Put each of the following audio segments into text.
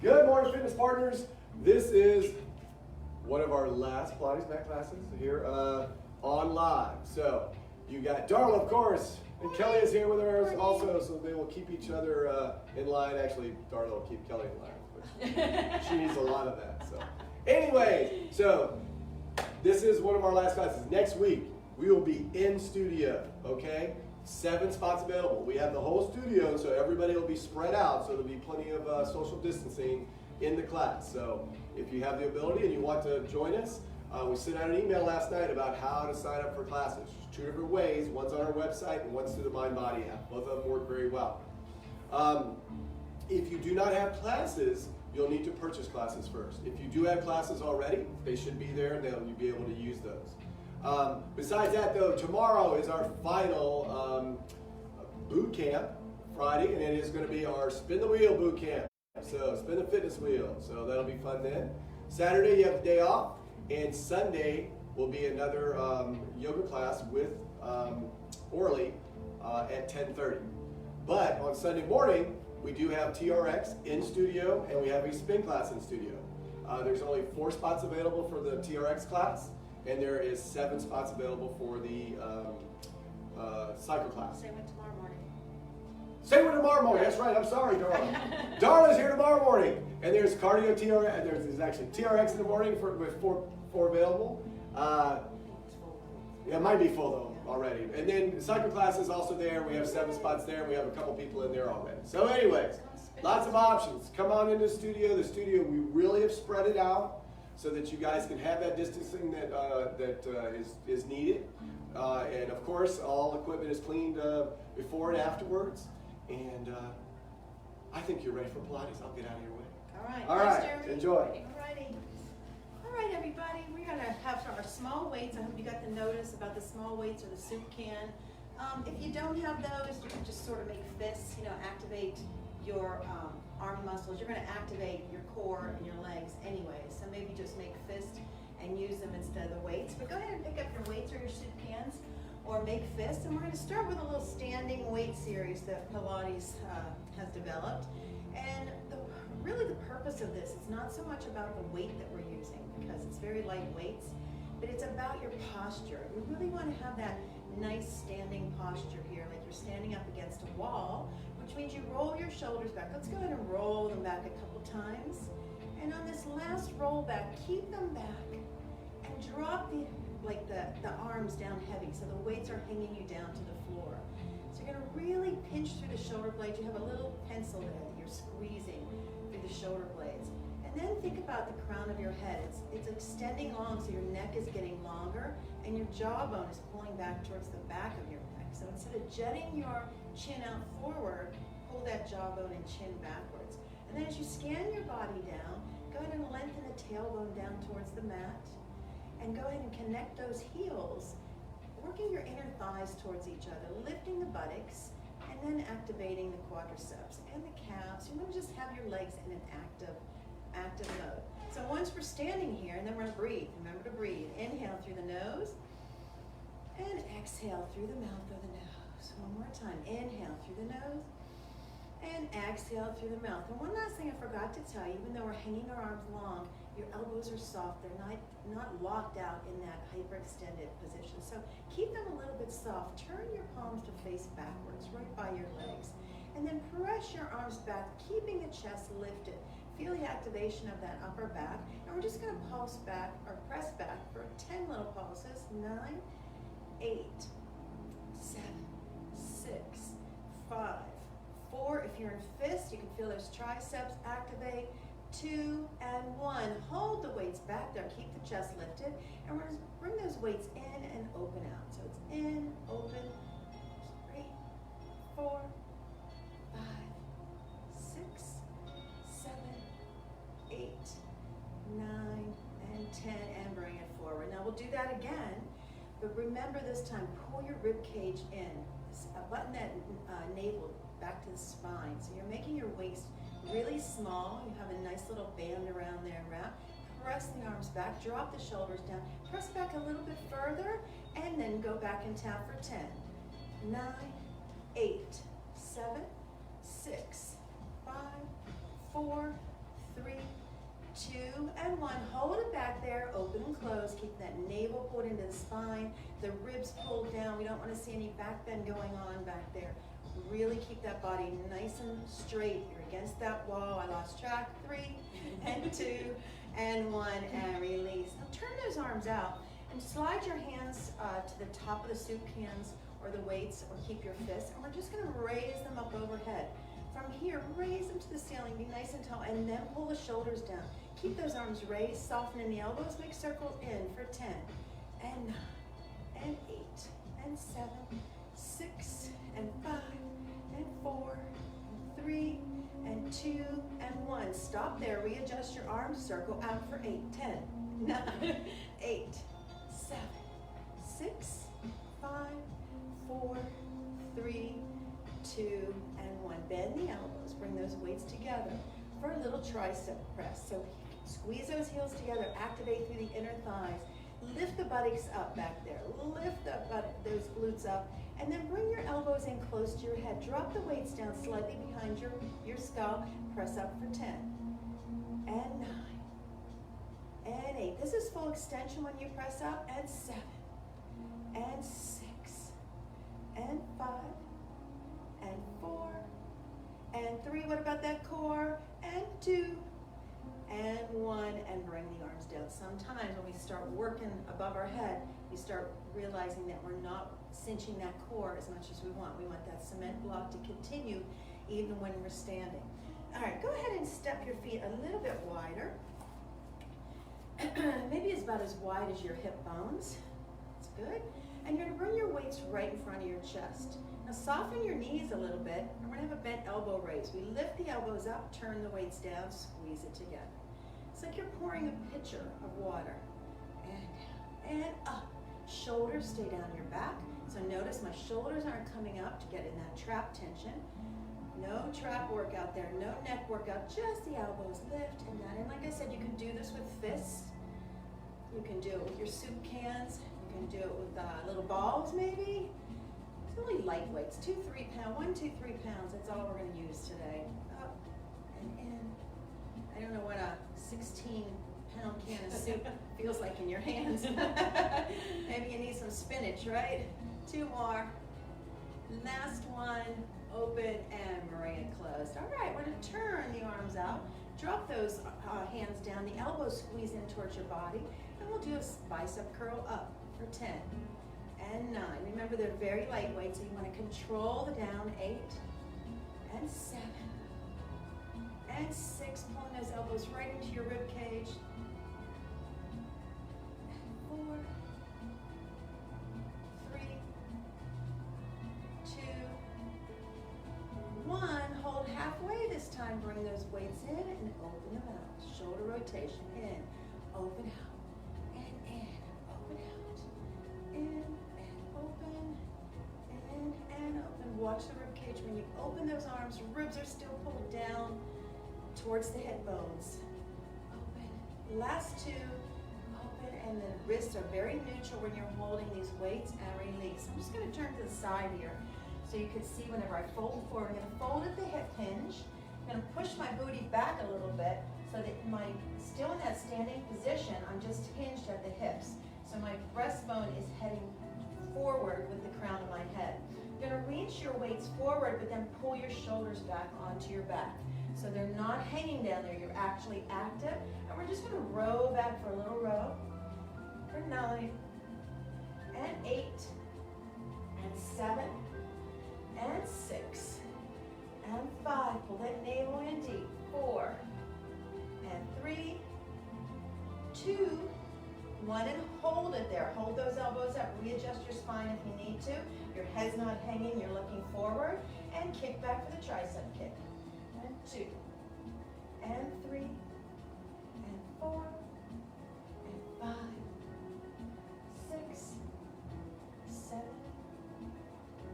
Good morning, fitness partners. This is one of our last Pilates Mat classes here on live. So you got Darla, of course, and Kelly is here with us also, so they will keep each other in line. Actually, Darla will keep Kelly in line, which she needs a lot of that. So anyway, so this is one of our last classes. Next week, we will be in studio, okay? 7 spots available. We have the whole studio, so everybody will be spread out, so there'll be plenty of social distancing in the class. So if you have the ability and you want to join us, we sent out an email last night about how to sign up for classes. There's 2 different ways. One's on our website and one's through the Mind Body app. Both of them work very well. If you do not have classes, you'll need to purchase classes first. If you do have classes already, they should be there and you'll be able to use those. Besides that, though, tomorrow is our final boot camp, Friday, and it is going to be our spin the wheel boot camp. So spin the fitness wheel. So that'll be fun then. Saturday you have a day off, and Sunday will be another yoga class with Orly at 10:30. But on Sunday morning we do have TRX in studio, and we have a spin class in studio. There's only 4 spots available for the TRX class. And there is 7 spots available for the cycle class. Same with tomorrow morning. Same with tomorrow morning. That's right. I'm sorry, Darla. Darla's here tomorrow morning. And there's cardio TRX. There's actually TRX in the morning with 4 available. Yeah, it might be full though already. And then the cycle class is also there. We have 7 spots there. We have a couple people in there already. So anyways, lots of options. Come on into the studio. The studio, we really have spread it out, so that you guys can have that distancing that is needed. And of course, all equipment is cleaned before and afterwards. And I think you're ready for Pilates. I'll get out of your way. All right. All Thanks, right. Jeremy. Enjoy. Alrighty. All right, everybody. We're going to have our small weights. I hope you got the notice about the small weights or the soup can. If you don't have those, you can just sort of make fists, activate your arm muscles. You're going to activate your core and your legs anyway, so maybe just make fists and use them instead of the weights. But go ahead and pick up your weights or your soup cans or make fists, and we're going to start with a little standing weight series that Pilates has developed. And really the purpose of this is not so much about the weight that we're using, because it's very light weights, but it's about your posture. We really want to have that nice standing posture here, like you're standing up against a wall, which means you roll your shoulders back. Let's go ahead and roll them back a couple times. And on this last roll back, keep them back and drop the arms down heavy, so the weights are hanging you down to the floor. So you're going to really pinch through the shoulder blades. You have a little pencil there that you're squeezing through the shoulder blades. And then think about the crown of your head. It's extending long, so your neck is getting longer, and your jawbone is pulling back towards the back of your neck. So instead of jetting your chin out forward, pull that jawbone and chin backwards. And then as you scan your body down, go ahead and lengthen the tailbone down towards the mat, and go ahead and connect those heels, working your inner thighs towards each other, lifting the buttocks, and then activating the quadriceps and the calves. You want to just have your legs in an active mode. So once we're standing here, and then we're going to breathe. Remember to breathe. Inhale through the nose, and exhale through the mouth of the nose. One more time. Inhale through the nose, and exhale through the mouth. And one last thing I forgot to tell you, even though we're hanging our arms long, your elbows are soft. They're not locked out in that hyperextended position. So keep them a little bit soft. Turn your palms to face backwards, right by your legs. And then press your arms back, keeping the chest lifted. Feel the activation of that upper back. And we're just going to pulse back, or press back for 10 little pulses. 9, 8, 7, 6, 5, 4. If you're in fists, you can feel those triceps activate. 2 and 1. Hold the weights back there. Keep the chest lifted. And we're going to bring those weights in and open out. So it's in, open. 3, 4, 5, 6, 7, 8, 9, and 10. And bring it forward. Now we'll do that again. But remember this time, pull your rib cage in. Button that navel back to the spine. So you're making your waist really small. You have a nice little band around there and wrap. Press the arms back, drop the shoulders down, press back a little bit further, and then go back and tap for 10, 9, 8, 7, 6, 5, 4, 3, 2, and 1. Hold it back there, open and close. Keep that navel pulled into the spine, the ribs pulled down. We don't want to see any back bend going on back there. Really keep that body nice and straight. You're against that wall. I lost track. 3, and 2, and 1, and release. Now turn those arms out and slide your hands to the top of the soup cans or the weights, or keep your fists, and we're just going to raise them up overhead. From here, raise them to the ceiling, be nice and tall, and then pull the shoulders down. Keep those arms raised, soften in the elbows, make circles in for 10, and 9, and 8, and 7, 6, and 5, and 4, and 3, and 2, and 1. Stop there, readjust your arms, circle out for 8, 10, 9, 8, 7, 6, 5, 4, 3, 2, and 1. Bend the elbows, bring those weights together for a little tricep press. So squeeze those heels together, activate through the inner thighs. Lift the buttocks up back there. Lift those glutes up, and then bring your elbows in close to your head. Drop the weights down slightly behind your skull. Press up for 10, and 9, and 8. This is full extension when you press up, and 7, and 6, and 5, and 4, and 3. What about that core? And 2, and 1, and bring the arms down. Sometimes when we start working above our head, we start realizing that we're not cinching that core as much as we want. We want that cement block to continue even when we're standing. All right, go ahead and step your feet a little bit wider. Maybe it's about as wide as your hip bones. That's good. And you're gonna bring your weights right in front of your chest. Now soften your knees a little bit, and we're gonna have a bent elbow raise. We lift the elbows up, turn the weights down, squeeze it together. It's like you're pouring a pitcher of water. And down, and up. Shoulders stay down your back. So notice my shoulders aren't coming up to get in that trap tension. No trap workout there, no neck workout, just the elbows lift and down. And like I said, you can do this with fists. You can do it with your soup cans. You can do it with little balls maybe. It's really light weights, 2, 3 pounds, 1, 2, 3 pounds. That's all we're gonna use today. Up and in. I don't know what a 16-pound can of soup feels like in your hands. Maybe you need some spinach, right? 2 more. Last one. Open and bring it closed. All right, we're going to turn the arms out. Drop those hands down. The elbows squeeze in towards your body. And we'll do a bicep curl up for 10 and 9. Remember, they're very lightweight, so you want to control the down. 8 and 7 and 6. Pulling those elbows right into your rib cage. 4, 3, 2, 1. Hold halfway this time. Bring those weights in and open them out. Shoulder rotation. In, open out, and in, open out, in and open, in and open. Watch the rib cage. When you open those arms, ribs are still pulled down towards the hip bones. Open. Last 2. Open, and the wrists are very neutral when you're holding these weights, and release. I'm just going to turn to the side here so you can see whenever I fold forward. I'm going to fold at the hip hinge. I'm going to push my booty back a little bit so that still in that standing position, I'm just hinged at the hips. So my breastbone is heading forward with the crown of my head. You're going to reach your weights forward, but then pull your shoulders back onto your back. So they're not hanging down there, you're actually active. And we're just going to row back for a little row. For 9, and 8, and 7, and 6, and 5. Pull that navel in deep. 4, and 3, 2, 1, and hold it there. Hold those elbows up. Readjust your spine if you need to. Your head's not hanging, you're looking forward. And kick back for the tricep kick. And 2, and 3, and 4, and 5, 6, 7,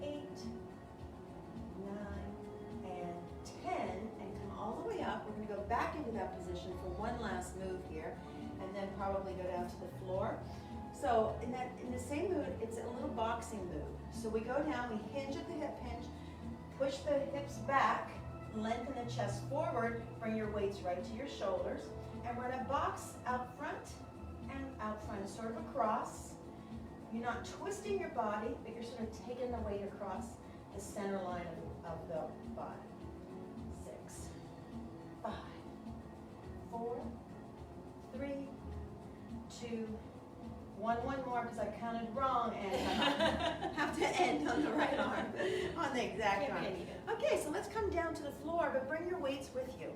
8, 9, and 10, and come all the way up. We're going to go back into that position for one last move here, and then probably go down to the floor. So in the same move, it's a little boxing move. So we go down, we hinge at the hip hinge, push the hips back, Lengthen the chest forward, bring your weights right to your shoulders, and we're gonna box out front and out front, sort of across. You're not twisting your body, but you're sort of taking the weight across the center line of the body. 6, 5, 4, 3, 2, 1. One more because I counted wrong and I have to end on the right arm, on the exact arm. Okay, so let's come down to the floor, but bring your weights with you.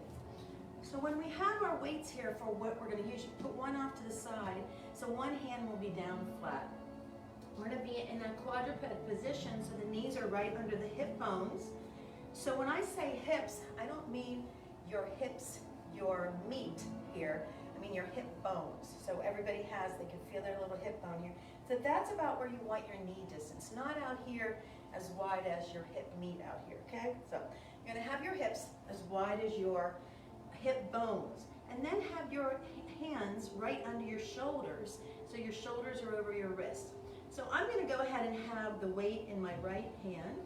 So when we have our weights here for what we're going to use, you put one off to the side, so one hand will be down flat. We're going to be in a quadruped position, so the knees are right under the hip bones. So when I say hips, I don't mean your hips, your meat here. I mean your hip bones. So everybody has, they can feel their little hip bone here. So that's about where you want your knee distance, not out here as wide as your hip meat out here, okay? So you're gonna have your hips as wide as your hip bones. And then have your hands right under your shoulders, so your shoulders are over your wrist. So I'm gonna go ahead and have the weight in my right hand,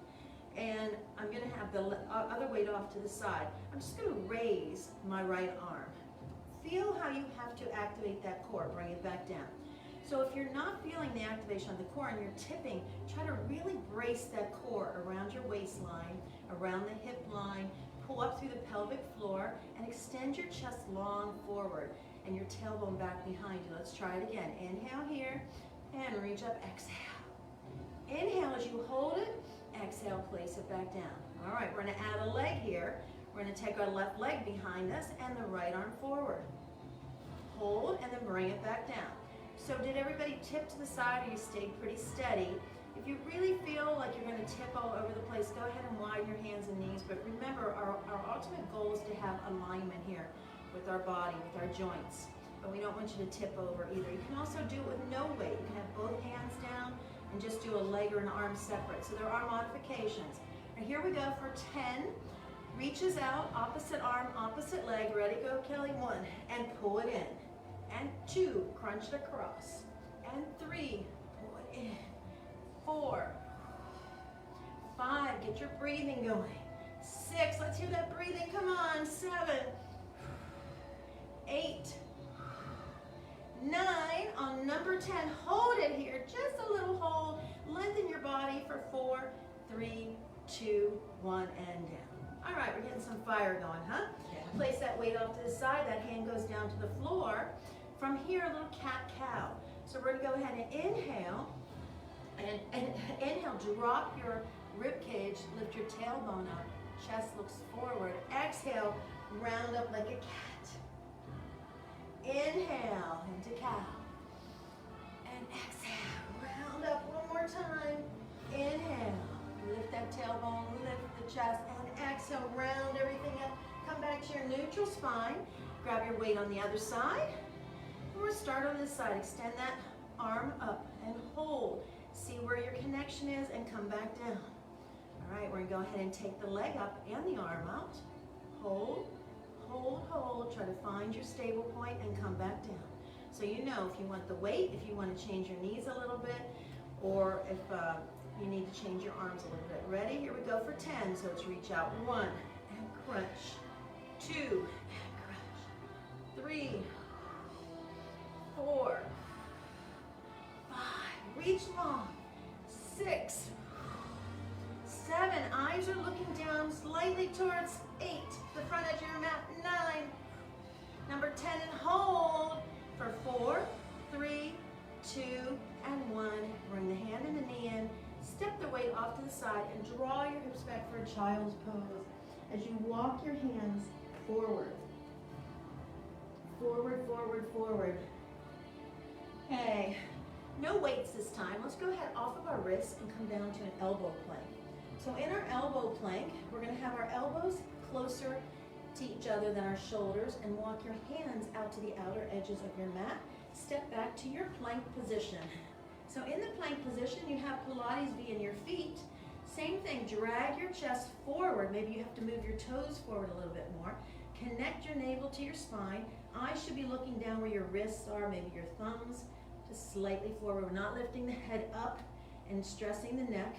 and I'm gonna have the other weight off to the side. I'm just gonna raise my right arm. Feel how you have to activate that core, bring it back down. So if you're not feeling the activation of the core and you're tipping, try to really brace that core around your waistline, around the hip line, pull up through the pelvic floor, and extend your chest long forward and your tailbone back behind you. Let's try it again. Inhale here, and reach up, exhale. Inhale as you hold it, exhale, place it back down. All right, we're gonna add a leg here. We're gonna take our left leg behind us and the right arm forward. Hold and then bring it back down. So did everybody tip to the side or you stayed pretty steady? If you really feel like you're gonna tip all over the place, go ahead and widen your hands and knees. But remember, our ultimate goal is to have alignment here with our body, with our joints. But we don't want you to tip over either. You can also do it with no weight. You can have both hands down and just do a leg or an arm separate. So there are modifications. Now here we go for 10. Reaches out, opposite arm, opposite leg. Ready, go, Kelly. 1, and pull it in. And 2, crunch it across. And 3, pull it in. 4, 5, get your breathing going. 6, let's hear that breathing, come on. 7, 8, 9, on number 10, hold it here, just a little hold. Lengthen your body for 4, 3, 2, 1, and down. All right, we're getting some fire going, huh? Yeah. Place that weight off to the side, that hand goes down to the floor. From here, a little cat-cow. So we're gonna go ahead and inhale, and inhale, drop your rib cage, lift your tailbone up, chest looks forward. Exhale, round up like a cat. Inhale into cow. And exhale, round up one more time. Inhale, lift that tailbone, lift the chest, and exhale, round everything up. Come back to your neutral spine. Grab your weight on the other side. Or start on this side. Extend that arm up and hold. See where your connection is and come back down. All right, we're gonna go ahead and take the leg up and the arm out. Hold, hold, hold. Try to find your stable point and come back down. So you know if you want the weight, if you want to change your knees a little bit, or if you need to change your arms a little bit. Ready? Here we go for 10. So it's reach out. 1 and crunch. 2 and crunch. 3, 4, 5, reach long. 6, 7, eyes are looking down slightly towards 8, the front edge of your mat. 9, number 10, and hold for 4, 3, 2, and 1. Bring the hand and the knee in. Step the weight off to the side and draw your hips back for a child's pose as you walk your hands forward. Forward, forward, forward. Okay, no weights this time. Let's go ahead off of our wrists and come down to an elbow plank. So in our elbow plank, we're going to have our elbows closer to each other than our shoulders and walk your hands out to the outer edges of your mat. Step back to your plank position. So in the plank position, you have Pilates V in your feet. Same thing, drag your chest forward. Maybe you have to move your toes forward a little bit more. Connect your navel to your spine. Eyes should be looking down where your wrists are, maybe your thumbs, just slightly forward. We're not lifting the head up and stressing the neck.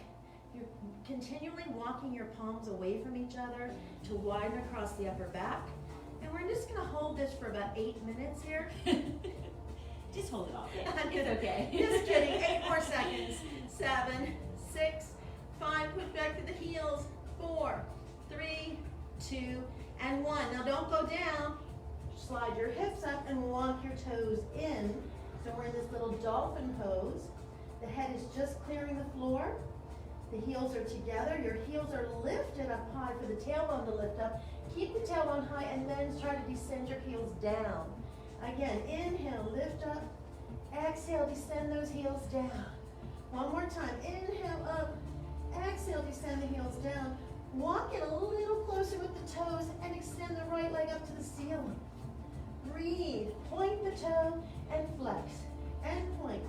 You're continually walking your palms away from each other to widen across the upper back. And we're just gonna hold this for about 8 minutes here. Just hold it off. It's okay. Just kidding. 8 more seconds. 7, 6, 5. Put back to the heels. 4, 3, 2, and 1. Now don't go down. Slide your hips up and walk your toes in. So we're in this little dolphin pose. The head is just clearing the floor. The heels are together. Your heels are lifted up high for the tailbone to lift up. Keep the tailbone high and then try to descend your heels down. Again, inhale, lift up. Exhale, descend those heels down. One more time. Inhale up. Exhale, descend the heels down. Walk it a little closer with the toes and extend the right leg up to the ceiling. Breathe. Point the toe and flex. And point.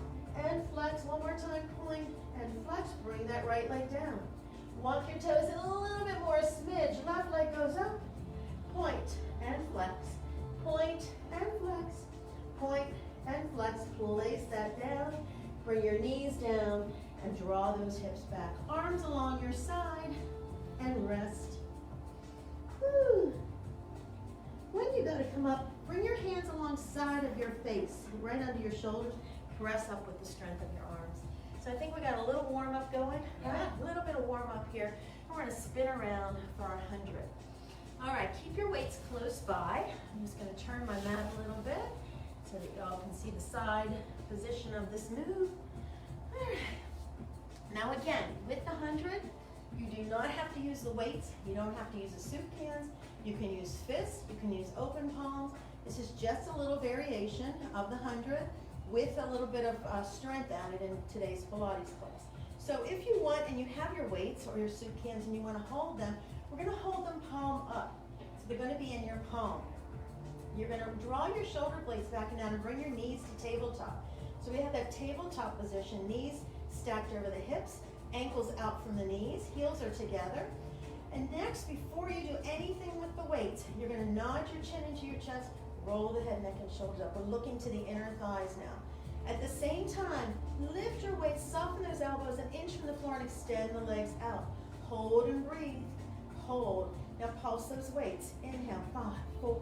And flex. One more time. Point and flex. Bring that right leg down. Walk your toes in a little bit more. A smidge. Left leg goes up. Point and flex. Point and flex. Point and flex. Place that down. Bring your knees down and draw those hips back. Arms along your side and rest. Whew. When you go to come up, bring your hands alongside of your face, right under your shoulders. Press up with the strength of your arms. So I think we got a little warm up going. Yeah. A little bit of warm up here. And we're going to spin around for our 100. All right, keep your weights close by. I'm just going to turn my mat a little bit so that y'all can see the side position of this move. All right. Now again, with the 100, you do not have to use the weights. You don't have to use the soup cans. You can use fists. You can use open palms. This is just a little variation of the 100 with a little bit of strength added in today's Pilates class. So if you want, and you have your weights or your soup cans and you want to hold them, we're going to hold them palm up. So they're going to be in your palm. You're going to draw your shoulder blades back and down and bring your knees to tabletop. So we have that tabletop position, knees stacked over the hips, ankles out from the knees, heels are together. And next, before you do anything with the weights, you're going to nod your chin into your chest, roll the head, neck, and shoulders up. We're looking to the inner thighs now. At the same time, lift your weights, soften those elbows an inch from the floor and extend the legs out. Hold and breathe. Hold. Now pulse those weights. Inhale, 5, 4,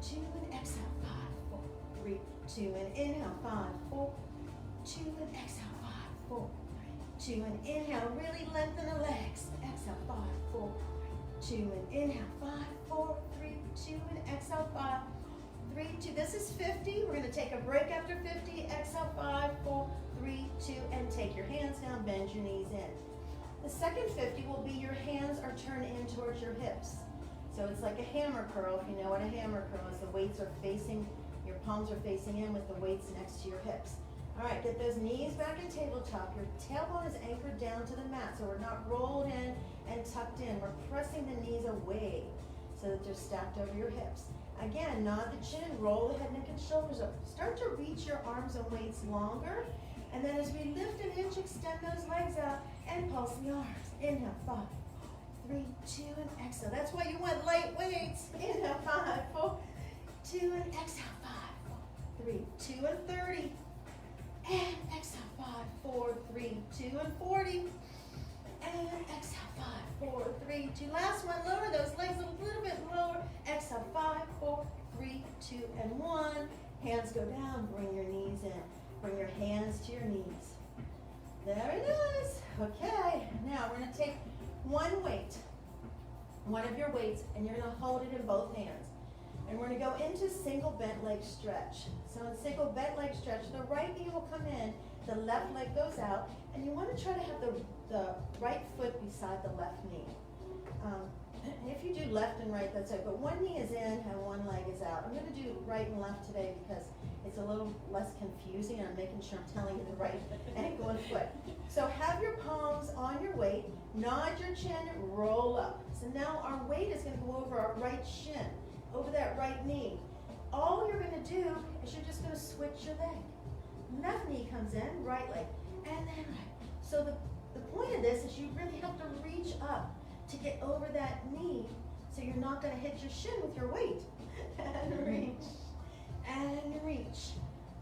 2, and exhale, 5, 4, 3, 2, and inhale, 5, 4, 2, and exhale, 5, 4, 3, 2, and inhale. Really lengthen the legs. Exhale, 5, 4, 2, and inhale, 5, 4, 3, 2, and exhale, 5, 3, 2. This is 50. We're going to take a break after 50. Exhale, 5, 4, 3, 2, and take your hands down, bend your knees in. The second 50 will be your hands are turned in towards your hips. So it's like a hammer curl, if you know what a hammer curl is. The weights are facing, your palms are facing in with the weights next to your hips. All right, get those knees back in tabletop. Your tailbone is anchored down to the mat, so we're not rolled in and tucked in. We're pressing the knees away so that they're stacked over your hips. Again, nod the chin, roll the head, neck, and shoulders up. Start to reach your arms and weights longer. And then as we lift an inch, extend those legs out and pulse the arms. Inhale, 5, 3, 2, and exhale. That's why you want light weights. Inhale, 5, 4, 2, and exhale, 5, 4, 3, 2, and 30. And exhale, 5, 4, 3, 2, and 40. And exhale, 5, 4, 3, 2. Last one, lower those legs a little bit lower. Exhale, 5, 4, 3, 2, and 1. Hands go down, bring your knees in. Bring your hands to your knees. Very nice. Okay, now we're going to take one weight, one of your weights, and you're going to hold it in both hands. And we're going to go into single bent leg stretch. So in single bent leg stretch, the right knee will come in, the left leg goes out, and you want to try to have the right foot beside the left knee. If you do left and right, that's it. But one knee is in and one leg is out. I'm going to do right and left today because it's a little less confusing, and I'm making sure I'm telling you the right ankle and foot. So have your palms on your weight, nod your chin, roll up. So now our weight is going to go over our right shin, over that right knee. All you're going to do is you're just going to switch your leg. Left knee comes in, right leg, and then right. So the point of this is you really have to reach up to get over that knee so you're not going to hit your shin with your weight. And reach, and reach,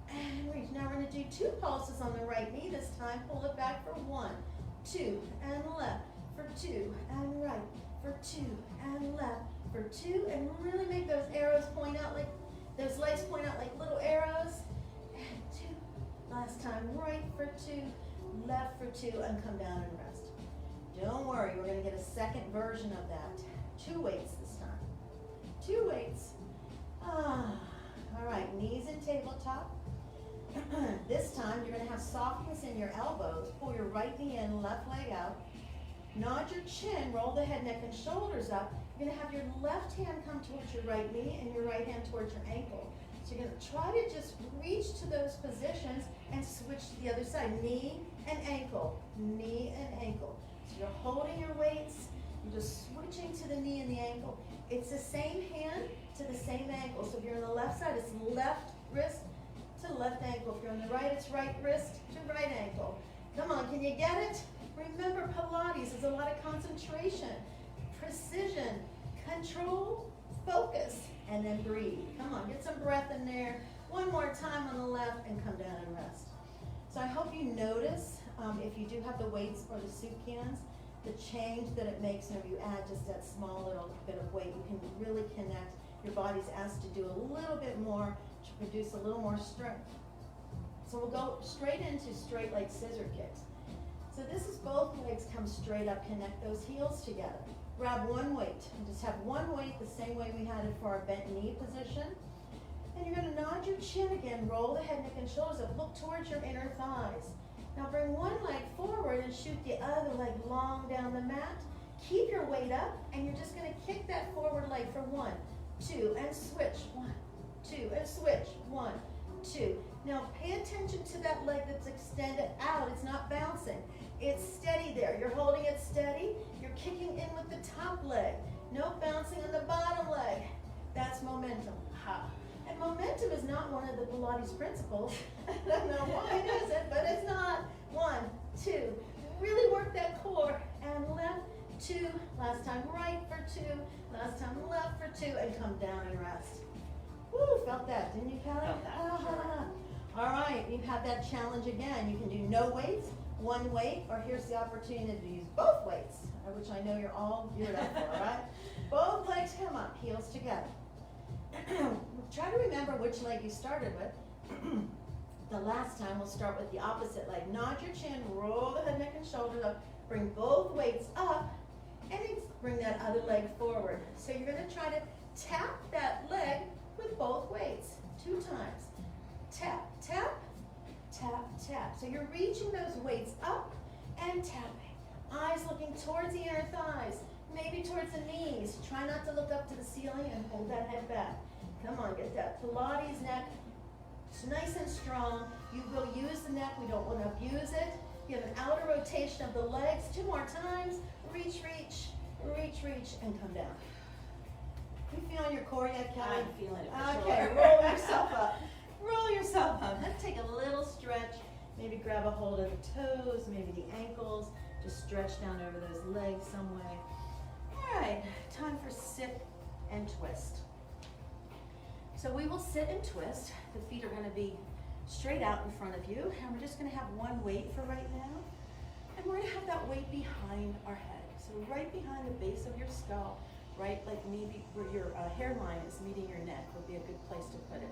and reach. Now we're going to do 2 pulses on the right knee this time. Pull it back for 1. 2, and left, for 2, and right, for 2, and left, for 2, and really make those arrows point out like, those legs point out like little arrows, and 2, last time, right for 2, left for 2, and come down and rest. Don't worry, we're gonna get a second version of that. 2 weights this time. 2 weights. All right, knees in tabletop. This time, you're gonna have softness in your elbows. Pull your right knee in, left leg out. Nod your chin, roll the head, neck, and shoulders up. You're gonna have your left hand come towards your right knee and your right hand towards your ankle. So you're gonna try to just reach to those positions and switch to the other side. Knee and ankle, knee and ankle. So you're holding your weights, you're just switching to the knee and the ankle. It's the same hand to the same ankle. So if you're on the left side, it's left wrist to left ankle. If you're on the right, it's right wrist to right ankle. Come on, can you get it? Remember, Pilates is a lot of concentration, precision, control, focus, and then breathe. Come on, get some breath in there. One more time on the left and come down and rest. So I hope you notice, if you do have the weights or the soup cans, the change that it makes whenever you add just that small little bit of weight. You can really connect. Your body's asked to do a little bit more to produce a little more strength. So we'll go straight into straight leg scissor kicks. So this is both legs come straight up, connect those heels together. Grab one weight, and just have one weight the same way we had it for our bent knee position. And you're gonna nod your chin again, roll the head, neck, and shoulders up, look towards your inner thighs. Now bring one leg forward and shoot the other leg long down the mat. Keep your weight up, and you're just gonna kick that forward leg for 1, 2, and switch, 1, 2, and switch, 1, 2. Now pay attention to that leg that's extended out. It's not bouncing. It's steady there. You're holding it steady. You're kicking in with the top leg. No bouncing on the bottom leg. That's momentum. Ha. And momentum is not one of the Pilates principles. I don't know why it isn't, but it's not. 1, 2. Really work that core. And left, 2. Last time right for 2. Last time left for 2. And come down and rest. Woo, felt that, didn't you, Kelly? Felt that, sure. All right, you have that challenge again. You can do no weights, one weight, or here's the opportunity to use both weights, which I know you're all geared up for, all right? Both legs come up, heels together. Try to remember which leg you started with. The last time we'll start with the opposite leg. Nod your chin, roll the head, neck, and shoulders up, bring both weights up, and then bring that other leg forward. So you're gonna try to tap that leg with both weights 2 times. Tap, tap, tap, tap. So you're reaching those weights up and tapping. Eyes looking towards the inner thighs, maybe towards the knees. Try not to look up to the ceiling and hold that head back. Come on, get that Pilates neck. It's nice and strong. You will use the neck. We don't want to abuse it. You have an outer rotation of the legs. 2 more times. Reach, reach, reach, reach, and come down. You feeling your core yet, Kelly? I'm feeling it for Okay, sure. roll yourself up. Roll yourself up. Let's take a little stretch. Maybe grab a hold of the toes, maybe the ankles. Just stretch down over those legs some way. All right, time for sit and twist. So we will sit and twist. The feet are going to be straight out in front of you. And we're just going to have one weight for right now. And we're going to have that weight behind our head. So right behind the base of your skull, right like maybe where your hairline is meeting your neck would be a good place to put it.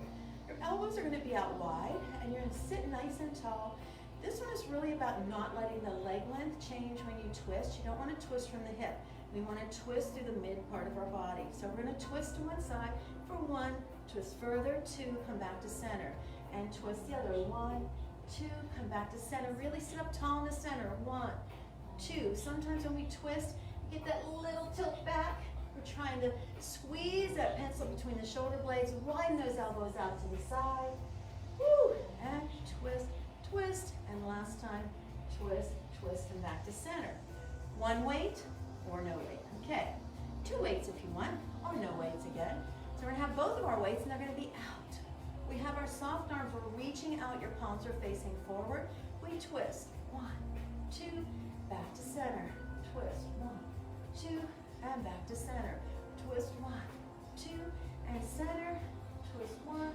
Your elbows are going to be out wide, and you're going to sit nice and tall. This one is really about not letting the leg length change when you twist. You don't want to twist from the hip. We want to twist through the mid part of our body. So we're going to twist to one side for 1, twist further, 2, come back to center, and twist the other. 1, 2, come back to center. Really sit up tall in the center. 1, 2. Sometimes when we twist, you get that little tilt back. We're trying to squeeze that pencil between the shoulder blades, widen those elbows out to the side. Woo! And twist, twist, and last time, twist, twist, and back to center. 1 weight or no weight. Okay, 2 weights if you want, or no weights again. So we're gonna have both of our weights, and they're gonna be out. We have our soft arms, we're reaching out, your palms are facing forward. We twist, 1, 2, back to center. Twist, 1, 2, and back to center. Twist, 1, 2, and center. Twist, 1,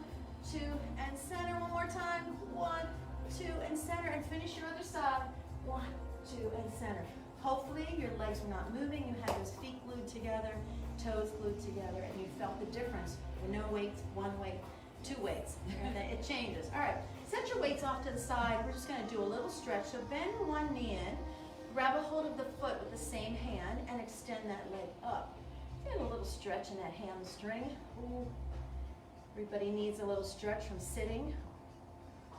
2, and center. One more time. 1, 2, and center. And finish your other side. 1, 2, and center. Hopefully your legs are not moving, you have those feet glued together, toes glued together, and you felt the difference. With no weights, 1 weight, 2 weights, and then it changes. All right, set your weights off to the side. We're just gonna do a little stretch. So bend one knee in, grab a hold of the foot with the same hand, and extend that leg up. Get a little stretch in that hamstring. Ooh. Everybody needs a little stretch from sitting,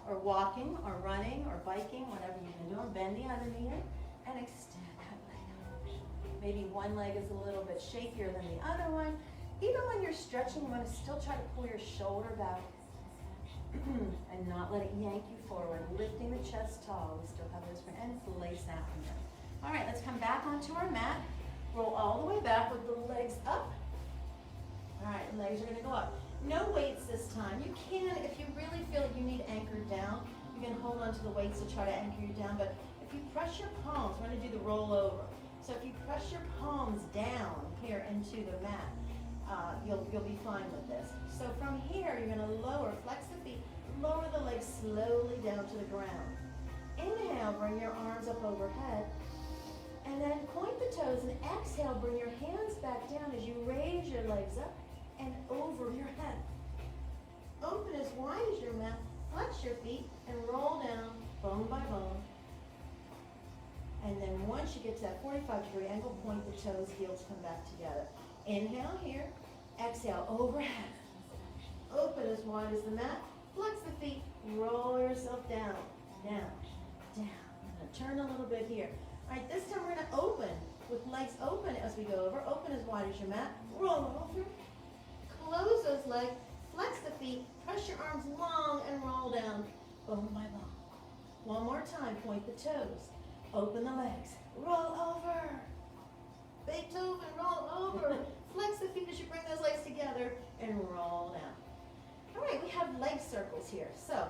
or walking, or running, or biking, whatever you've been doing. Bend the other knee in, and extend that leg up. Maybe one leg is a little bit shakier than the other one. Even when you're stretching, you want to still try to pull your shoulder back and not let it yank you forward. Lifting the chest tall. We still have this for and lace that one down. All right, let's come back onto our mat. Roll all the way back with the legs up. All right, legs are going to go up. No weights this time. You can, if you really feel like you need anchored down, you can hold onto the weights to try to anchor you down. But if you press your palms, we're going to do the roll over. So if you press your palms down here into the mat, you'll be fine with this. So from here, you're gonna lower, flex the feet, lower the legs slowly down to the ground. Inhale, bring your arms up overhead. And then point the toes and exhale, bring your hands back down as you raise your legs up and over your head. Open as wide as your mat, flex your feet, and roll down bone by bone. And then once you get to that 45-degree angle, point the toes, heels come back together. Inhale here, exhale overhead. Open as wide as the mat, flex the feet, roll yourself down, down, down. I'm gonna turn a little bit here. All right, this time we're gonna open with legs open as we go over. Open as wide as your mat, roll over. Close those legs, flex the feet, press your arms long and roll down, bone by bone. One more time, point the toes. Open the legs, roll over. Beethoven, roll over. Flex the feet as you bring those legs together and roll down. All right, we have leg circles here. So,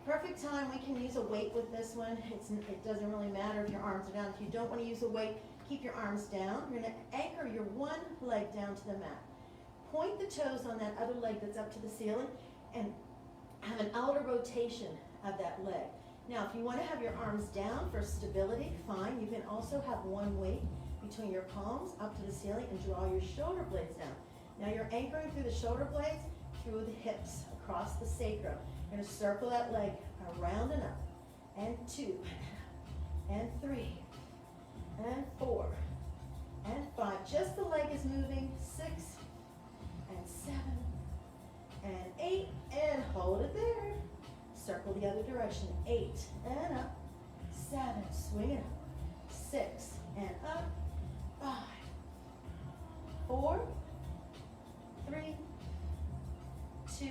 perfect time, we can use a weight with this one. It doesn't really matter if your arms are down. If you don't want to use a weight, keep your arms down. You're gonna anchor your one leg down to the mat. Point the toes on that other leg that's up to the ceiling and have an outer rotation of that leg. Now, if you want to have your arms down for stability, fine. You can also have one weight between your palms up to the ceiling and draw your shoulder blades down. Now you're anchoring through the shoulder blades, through the hips, across the sacrum. You're going to circle that leg around and up. And 2, and 3, and 4, and 5. Just the leg is moving. 6, and 7, and 8, and hold it there. Circle the other direction. 8, and up. 7, swing it up. 6, and up. 5, 4, 3, 2,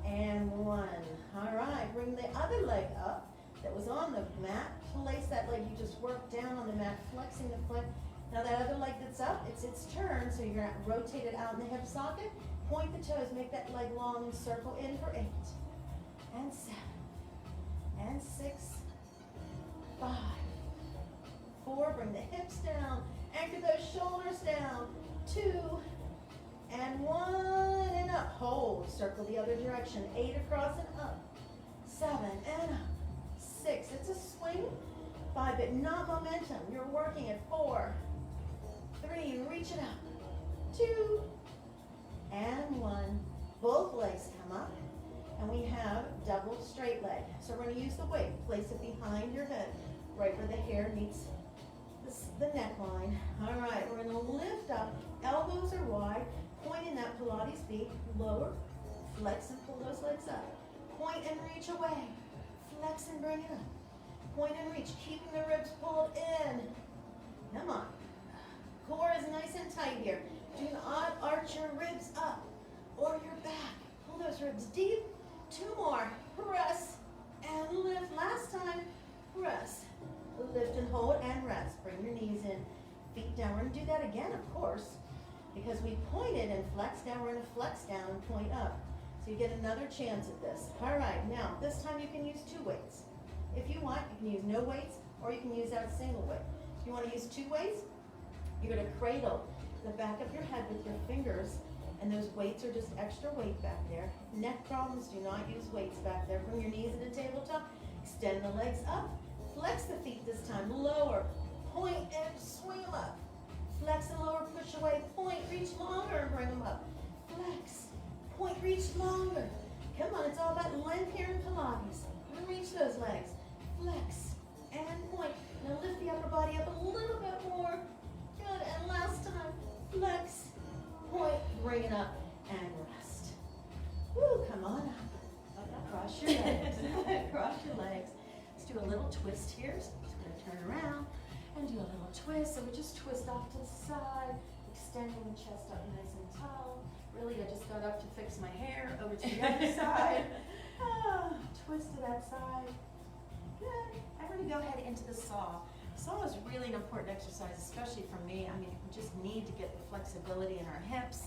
and 1. All right, bring the other leg up that was on the mat. Place that leg you just worked down on the mat, flexing the foot. Now that other leg that's up, it's its turn, so you're gonna rotate it out in the hip socket. Point the toes, make that leg long and circle in for 8, and 7, and 6, 5, 4, bring the hips down, anchor those shoulders down, 2, and 1, and up, hold, circle the other direction, 8 across and up, 7, and up, 6, it's a swing, 5, but not momentum, you're working at 4, 3, reach it up, 2, and 1, both legs come up, and we have double straight leg. So we're gonna use the weight, place it behind your head, right where the hair meets the neckline. All right, we're gonna lift up, elbows are wide, point in that Pilates beat, lower, flex and pull those legs up. Point and reach away, flex and bring it up. Point and reach, keeping the ribs pulled in. Come on. Core is nice and tight here. Do not arch your ribs up or your back. Pull those ribs deep. 2 more. Press and lift. Last time. Press. Lift and hold and rest. Bring your knees in. Feet down. We're going to do that again, of course, because we pointed and flexed down. We're going to flex down and point up. So you get another chance at this. All right. Now, this time you can use 2 weights. If you want, you can use no weights, or you can use that single weight. If you want to use 2 weights, you're going to cradle the back of your head with your fingers, and those weights are just extra weight back there. Neck problems, do not use weights back there. Bring your knees to the tabletop, extend the legs up, Flex the feet this time, lower, point and swing them up. Flex and lower, push away, point, reach longer and bring them up. Flex, point, reach longer. Come on, it's all about length here in Pilates. Reach those legs. Flex and point. Now lift the upper body up a little bit more. Good, and last time, flex, point, bring it up, and rest. Woo, come on up. Cross your legs, cross your legs. Let's do a little twist here. So I'm just gonna turn around and do a little twist. So we just twist off to the side, extending the chest up nice and tall. Really, I just got up to fix my hair. Over to the other side. Twist to that side. Good. I'm going to go ahead into the saw. Saw is really an important exercise, especially for me. I mean, we just need to get the flexibility in our hips,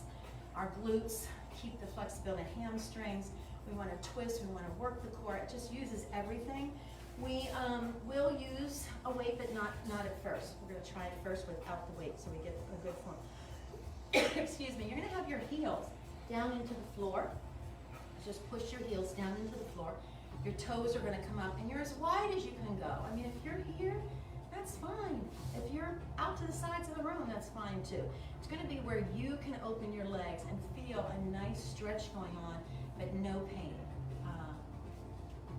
our glutes, keep the flexibility in hamstrings. We want to twist, we want to work the core. It just uses everything. We will use a weight, but not at first. We're going to try it first without the weight so we get a good form. Excuse me. You're going to have your heels down into the floor. Just push your heels down into the floor. Your toes are going to come up, and you're as wide as you can go. I mean, if you're here, that's fine. If you're out to the sides of the room, that's fine too. It's going to be where you can open your legs and feel a nice stretch going on, but no pain.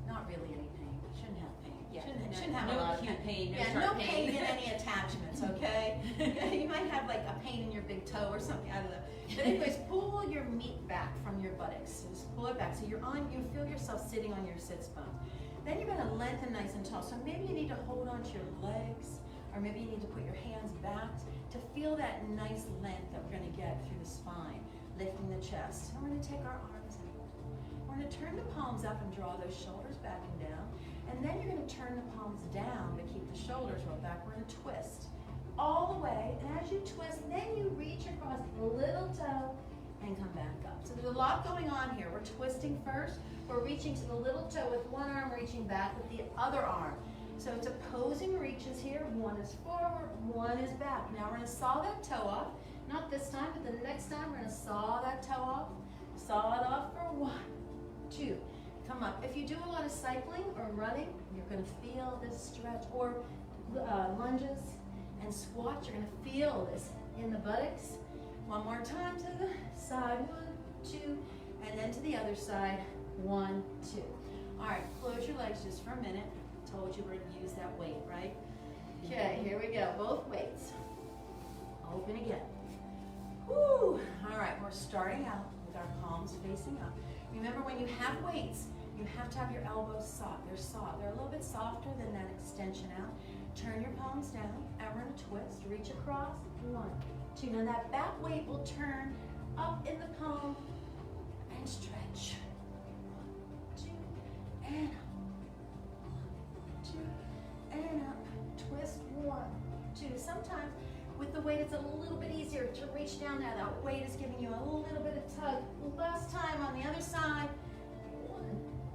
Not really any pain. Shouldn't have pain. Yeah, Shouldn't have no a lot of acute pain, no yeah, sharp no pain in any attachments, okay? You might have like a pain in your big toe or something, I don't know. But anyways, pull your meat back from your buttocks. Just pull it back so you feel yourself sitting on your sits bones. Then you're gonna lengthen nice and tall. So maybe you need to hold onto your legs, or maybe you need to put your hands back to feel that nice length that we're gonna get through the spine, lifting the chest. And we're gonna take our arms out. We're gonna turn the palms up and draw those shoulders back and down. And then you're gonna turn the palms down to keep the shoulders rolled back. We're gonna twist all the way. And as you twist, then you reach across the little toe and come back up. So there's a lot going on here. We're twisting first. We're reaching to the little toe with one arm, reaching back with the other arm. So it's opposing reaches here. One is forward, one is back. Now we're gonna saw that toe off. Not this time, but the next time we're gonna saw that toe off. Saw it off for 1, 2. Come up. If you do a lot of cycling or running, you're going to feel this stretch. Or lunges and squats, you're going to feel this in the buttocks. One more time to the side. 1, 2. And then to the other side. 1, 2. All right, close your legs just for a minute. Told you we're going to use that weight, right? Okay, here we go. Both weights. Open again. Woo! All right, we're starting out with our palms facing up. Remember, when you have weights, you have to have your elbows soft. They're soft. They're a little bit softer than that extension out. Turn your palms down, and we're going to twist. Reach across. 1, 2. Now that back weight will turn up in the palm and stretch. 1, 2, and up. 1, 2, and up. Twist. 1, 2. Sometimes with the weight, it's a little bit easier to reach down there. That weight is giving you a little bit of tug. Last time on the other side. 1,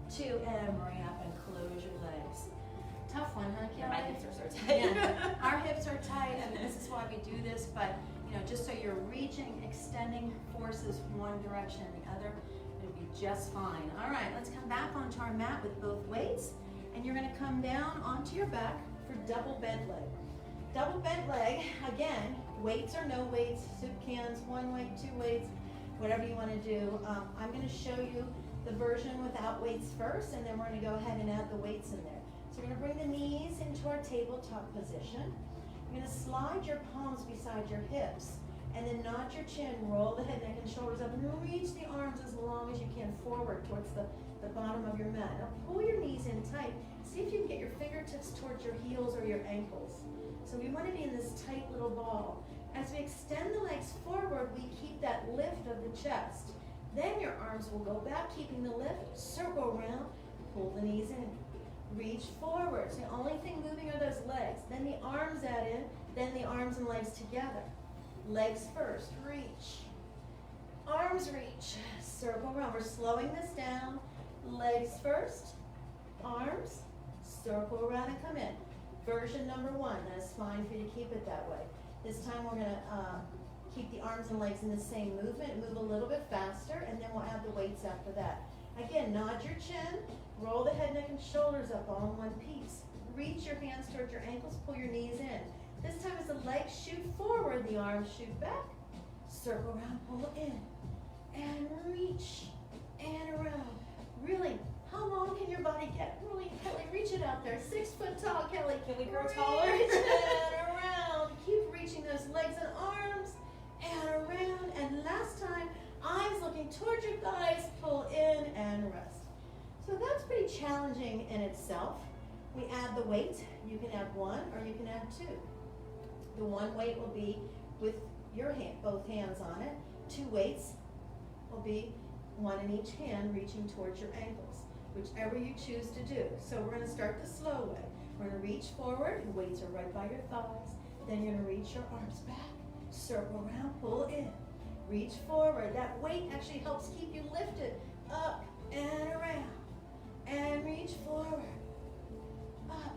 2, and bring up and close your legs. Tough one, huh, Kelly? Yeah, my hips are so tight. Yeah, our hips are tight, and this is why we do this, but just so you're reaching, extending forces one direction and the other, it'll be just fine. All right, let's come back onto our mat with both weights, and you're gonna come down onto your back for double bent leg. Double bent leg, again, weights or no weights, soup cans, 1 weight, 2 weights, whatever you want to do. I'm going to show you the version without weights first, and then we're going to go ahead and add the weights in there. So we're going to bring the knees into our tabletop position. You're going to slide your palms beside your hips, and then nod your chin, roll the head, neck, and shoulders up, and reach the arms as long as you can forward towards the bottom of your mat. Now pull your knees in tight. See if you can get your fingertips towards your heels or your ankles. So we want to be in this tight little ball. As we extend the legs forward, we keep that lift of the chest. Then your arms will go back, keeping the lift, circle around, pull the knees in, reach forward. So the only thing moving are those legs. Then the arms add in, then the arms and legs together. Legs first, reach. Arms reach, circle around. We're slowing this down. Legs first, arms, circle around and come in. Version number 1, that's fine for you to keep it that way. This time we're going to keep the arms and legs in the same movement, move a little bit faster, and then we'll add the weights after that. Again, nod your chin, roll the head, neck, and shoulders up all in one piece. Reach your hands towards your ankles, pull your knees in. This time as the legs shoot forward, the arms shoot back. Circle around, pull in. And reach, and around. Really, how long can your body get? Really, Kelly, reach it out there. 6 foot tall, Kelly. Can we grow taller? Reach and around. Keep reaching those legs and arms, and around. And last time, eyes looking towards your thighs, pull in and rest. So that's pretty challenging in itself. We add the weight. You can add 1 or you can add 2. The 1 weight will be with your hand, both hands on it. 2 weights will be 1 in each hand reaching towards your ankles, whichever you choose to do. So we're gonna start the slow way. We're gonna reach forward, your weights are right by your thighs. Then you're gonna reach your arms back, circle around, pull in. Reach forward. That weight actually helps keep you lifted up and around. And reach forward. Up.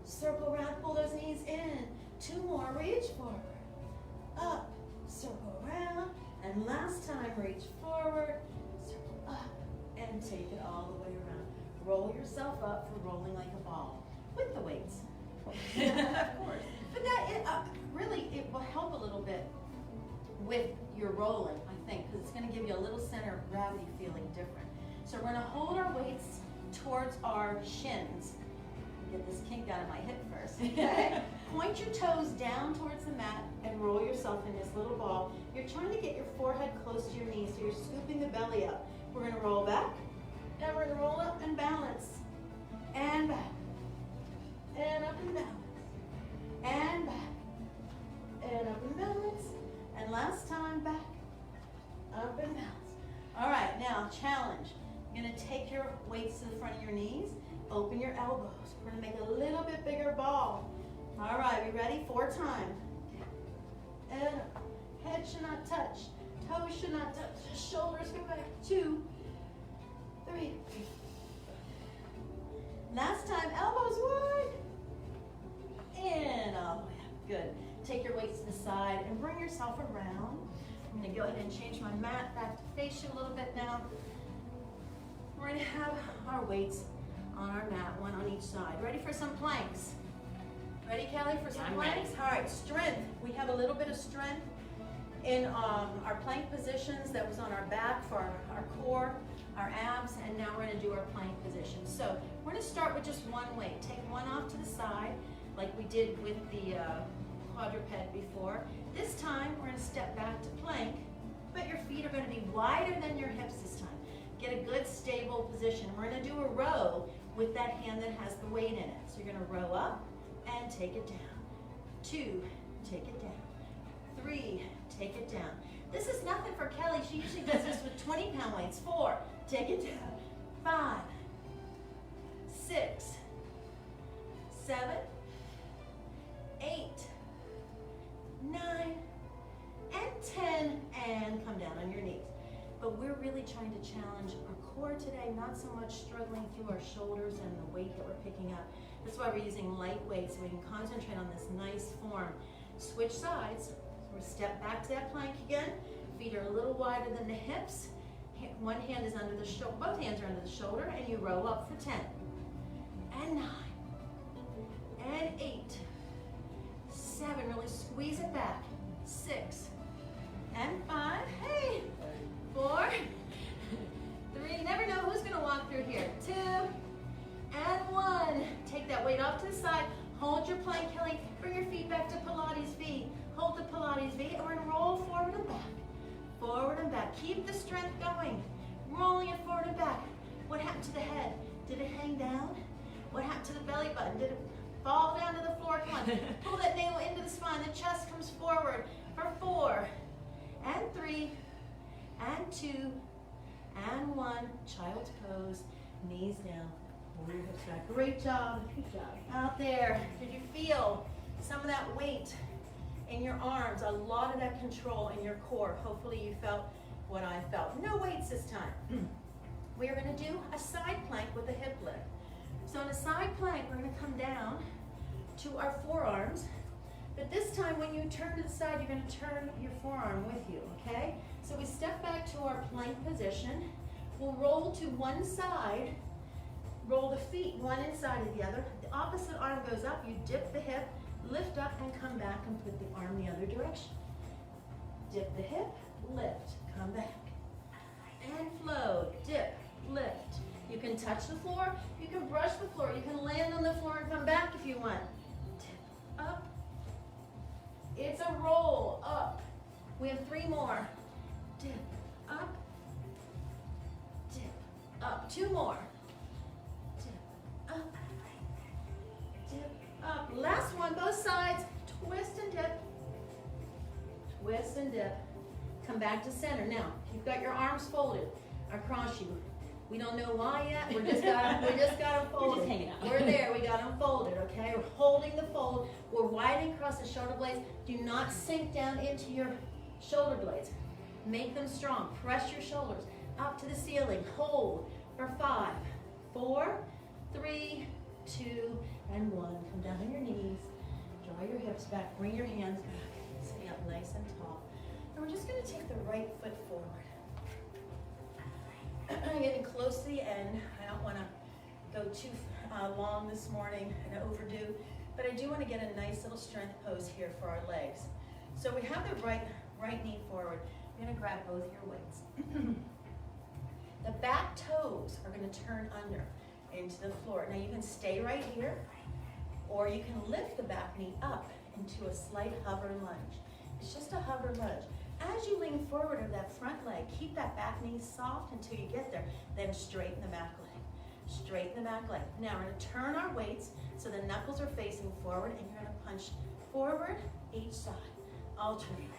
Circle around, pull those knees in. 2 more, reach forward. Up. Circle around. And last time, reach forward. Circle up. And take it all the way around. Roll yourself up for rolling like a ball with the weights. Of course. But that, really, it will help a little bit with your rolling, I think, because it's going to give you a little center of gravity feeling different. So we're going to hold our weights towards our shins. Get this kink out of my hip first. Okay? Point your toes down towards the mat and roll yourself in this little ball. You're trying to get your forehead close to your knees, so you're scooping the belly up. We're going to roll back, and we're going to roll up and balance, and back, and up and balance, and back, and up and balance. And last time, back, up and balance. All right, now challenge. You're gonna take your weights to the front of your knees, open your elbows. We're gonna make a little bit bigger ball. All right, we ready? 4 times. And head should not touch, toes should not touch, just shoulders go back. 2, 3. Last time, elbows wide. And all the way up, good. Take your weights to the side and bring yourself around. I'm gonna go ahead and change my mat back to face you a little bit now. We're gonna have our weights on our mat, 1 on each side. Ready for some planks? Ready, Kelly, for some planks? Ready. All right, strength. We have a little bit of strength in our plank positions that was on our back for our core, our abs, and now we're gonna do our plank position. So we're gonna start with just 1 weight. Take 1 off to the side, like we did with the quadruped before. This time, we're gonna step back to plank, but your feet are gonna be wider than your hips this time. Get a good stable position. We're gonna do a row with that hand that has the weight in it. So you're gonna row up and take it down. 2, take it down. 3, take it down. This is nothing for Kelly. She usually does this with 20-pound weights. 4, take it down. 5, 6, 7, 8, 9, and 10, and come down on your knees. But we're really trying to challenge our core today, not so much struggling through our shoulders and the weight that we're picking up. That's why we're using light weight, so we can concentrate on this nice form. Switch sides. So we'll step back to that plank again. Feet are a little wider than the hips. One hand is under the shoulder, both hands are under the shoulder, and you row up for 10, and 9, and 8, 7, really squeeze it back, 6, and 5, hey, 4, 3, you never know who's gonna walk through here, 2, and 1. Take that weight off to the side, hold your plank, Kelly, bring your feet back to Pilates V, hold the Pilates V, and we're gonna roll forward and back. Forward and back. Keep the strength going. Rolling it forward and back. What happened to the head? Did it hang down? What happened to the belly button? Did it fall down to the floor? Come on. Pull that navel into the spine. The chest comes forward for 4, and 3, and 2, and 1. Child's pose. Knees down. Pull your hips back. Great job. Good job. Out there. Did you feel some of that weight in your arms, a lot of that control in your core? Hopefully you felt what I felt. No weights this time. We are going to do a side plank with a hip lift. So in a side plank, we're going to come down to our forearms. But this time when you turn to the side, you're going to turn your forearm with you, okay? So we step back to our plank position. We'll roll to one side, roll the feet one inside of the other. The opposite arm goes up, you dip the hip, lift up and come back and put the arm the other direction. Dip the hip, lift, come back. And flow, dip, lift. You can touch the floor, you can brush the floor, you can land on the floor and come back if you want. Dip, up. It's a roll, up. We have 3 more. Dip, up. Dip, up. 2 more. Dip, up. Dip, up. Last one, both sides. Twist and dip. Twist and dip. Come back to center. Now, you've got your arms folded across you. We don't know why yet. We just got them folded. We're just hanging out. We're there. We got them folded. Okay. We're holding the fold. We're widening across the shoulder blades. Do not sink down into your shoulder blades. Make them strong. Press your shoulders up to the ceiling. Hold for 5, 4, 3, 2, and 1. Come down on your knees. Draw your hips back. Bring your hands back. Stay up nice and tall. And we're just going to take the right foot forward. I'm getting close to the end. I don't want to go too long this morning and overdo, but I do want to get a nice little strength pose here for our legs. So we have the right knee forward. You're going to grab both your weights. The back toes are going to turn under into the floor. Now you can stay right here, or you can lift the back knee up into a slight hover lunge. It's just a hover lunge. As you lean forward of that front leg, keep that back knee soft until you get there. Then straighten the back leg. Straighten the back leg. Now we're going to turn our weights so the knuckles are facing forward, and you're going to punch forward each side. Alternate.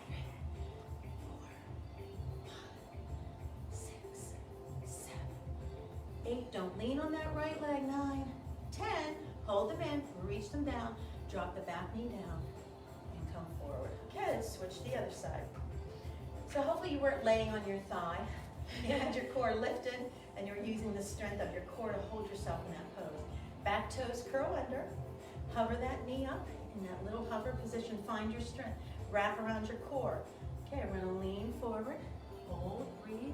4, 5, 6, 7, 8. Don't lean on that right leg. 9, 10. Hold them in. Reach them down. Drop the back knee down and come forward. Okay, let's switch to the other side. So hopefully you weren't laying on your thigh. You had your core lifted and you're using the strength of your core to hold yourself in that pose. Back toes curl under. Hover that knee up in that little hover position. Find your strength. Wrap around your core. Okay, we're going to lean forward. Hold, breathe.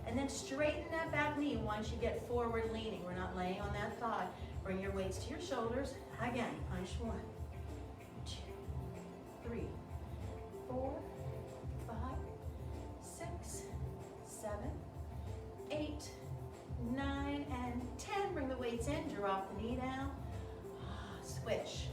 And then straighten that back knee once you get forward leaning. We're not laying on that thigh. Bring your weights to your shoulders. Again, punch 1, 2, 3, 4, 5, 6, 7, 8, 9, and 10. Bring the weights in, drop the knee down. Switch.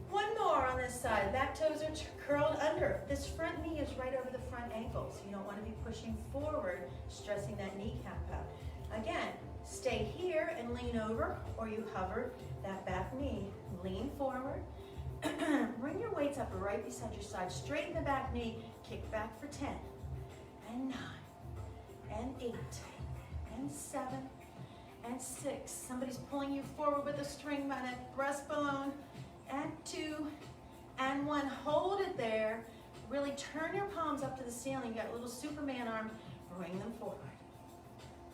One more on this side. Back toes are curled under. This front knee is right over the front ankle, so you don't want to be pushing forward, stressing that kneecap out. Again, stay here and lean over, or you hover that back knee. Lean forward. Bring your weights up right beside your side. Straighten the back knee. Kick back for 10, and 9, and 8, and 7, and 6. Somebody's pulling you forward with a string by that breastbone. And 2, and 1. Hold it there. Really turn your palms up to the ceiling. You got little Superman arms. Bring them forward.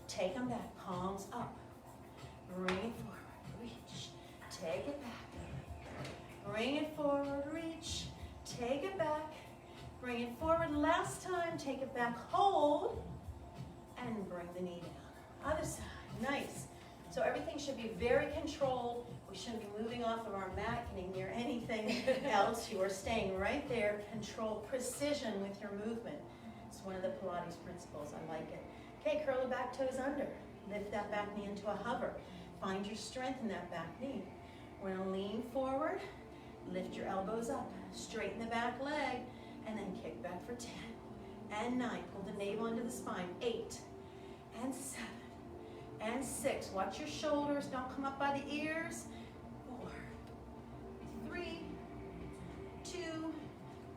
Take them back. Palms up. Bring it forward. Reach. Take it back. Bring it forward. Reach. Take it back. Bring it forward. Last time. Take it back. Hold. And bring the knee down. Other side. Nice. So everything should be very controlled. We shouldn't be moving off of our mat, getting near anything else. You are staying right there. Control precision with your movement. It's one of the Pilates principles. I like it. Okay, curl the back toes under. Lift that back knee into a hover. Find your strength in that back knee. We're going to lean forward. Lift your elbows up. Straighten the back leg. And then kick back for 10. And 9. Pull the navel into the spine. 8. And 7. And 6. Watch your shoulders. Don't come up by the ears. 4, 3, 2,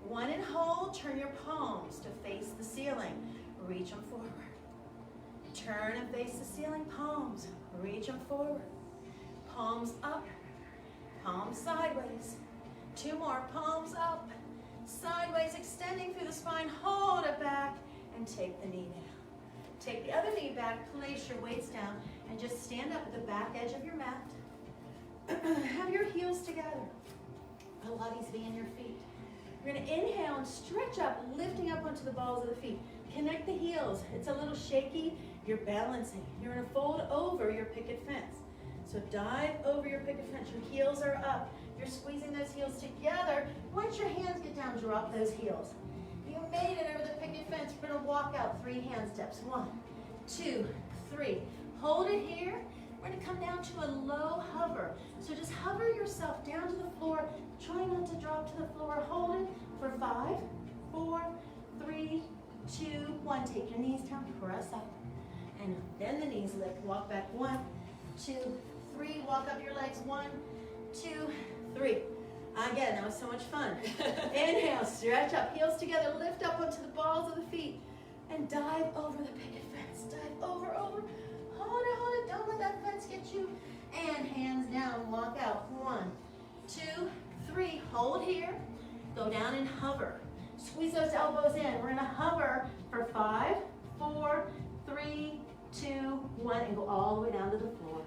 1, and hold. Turn your palms to face the ceiling. Reach them forward. Turn and face the ceiling. Palms. Reach them forward. Palms up. Palms sideways. 2 more. Palms up. Sideways, extending through the spine. Hold it back and take the knee down. Take the other knee back, place your weights down, and just stand up at the back edge of your mat. Have your heels together. Pilates V in your feet. You're going to inhale and stretch up, lifting up onto the balls of the feet. Connect the heels. It's a little shape. shaky, you're balancing. You're gonna fold over your picket fence. So dive over your picket fence. Your heels are up. You're squeezing those heels together. Once your hands get down, drop those heels. You made it over the picket fence. We're gonna walk out 3 hand steps. 1, 2, 3. Hold it here. We're gonna come down to a low hover. So just hover yourself down to the floor. Try not to drop to the floor. Hold it for 5, 4, 3, 2, 1. Take your knees down, press up. And bend the knees, lift, walk back. 1, 2, 3. Walk up your legs. 1, 2, 3. Again, that was so much fun. Inhale, stretch up, heels together, lift up onto the balls of the feet, and dive over the picket fence. Dive over. Hold it, don't let that fence get you. And hands down, walk out. 1, 2, 3. Hold here. Go down and hover. Squeeze those elbows in. We're gonna hover for 5, 4, 3, 2, 1, and go all the way down to the floor.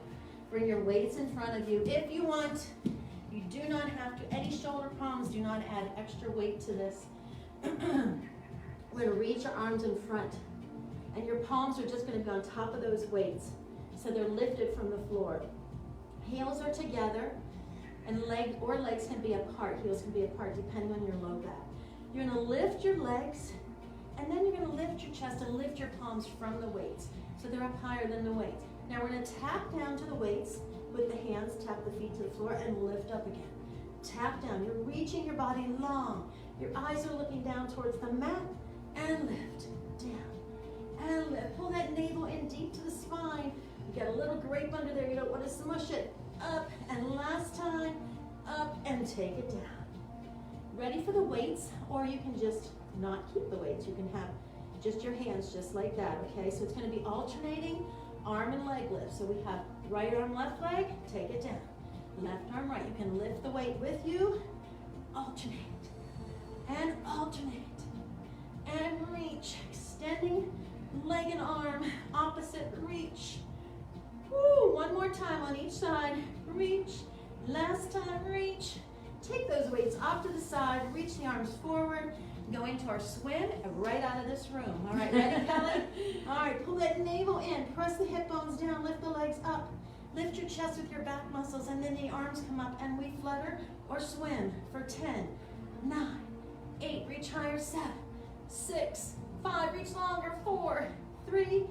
Bring your weights in front of you if you want. You do not have to. Any shoulder problems, do not add extra weight to this. We're gonna reach our arms in front, and your palms are just gonna be on top of those weights, so they're lifted from the floor. Heels are together, and legs can be apart. Heels can be apart depending on your low back. You're gonna lift your legs, and then you're gonna lift your chest and lift your palms from the weights, so they're up higher than the weights. Now we're gonna tap down to the weights with the hands, tap the feet to the floor, and lift up again. Tap down. You're reaching your body long. Your eyes are looking down towards the mat, and lift, down, and lift. Pull that navel in deep to the spine. You got a little grape under there. You don't want to smush it. Up, and last time, up, and take it down. Ready for the weights, or you can just not keep the weights. You can have just your hands just like that, okay? So it's gonna be alternating arm and leg lift. So we have right arm, left leg, take it down. Left arm, right. You can lift the weight with you, alternate, and reach. Extending leg and arm, opposite, reach. Woo, one more time on each side, reach. Last time, reach. Take those weights off to the side, reach the arms forward, go into our swim right out of this room. All right, ready, Kelly? All right, pull that navel in, press the hip bones down, lift the legs up, lift your chest with your back muscles, and then the arms come up, and we flutter or swim for 10, 9, 8, reach higher, 7, 6, 5, reach longer, 4, 3,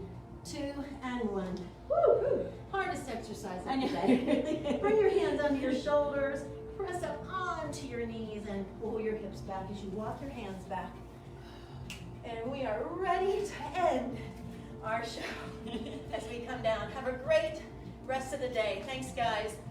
2, and 1. Woo! Hardest exercise of the day. Bring your hands under your shoulders, press up onto your knees, and pull your hips back as you walk your hands back. And we are ready to end our show as we come down. Have a great rest of the day. Thanks, guys.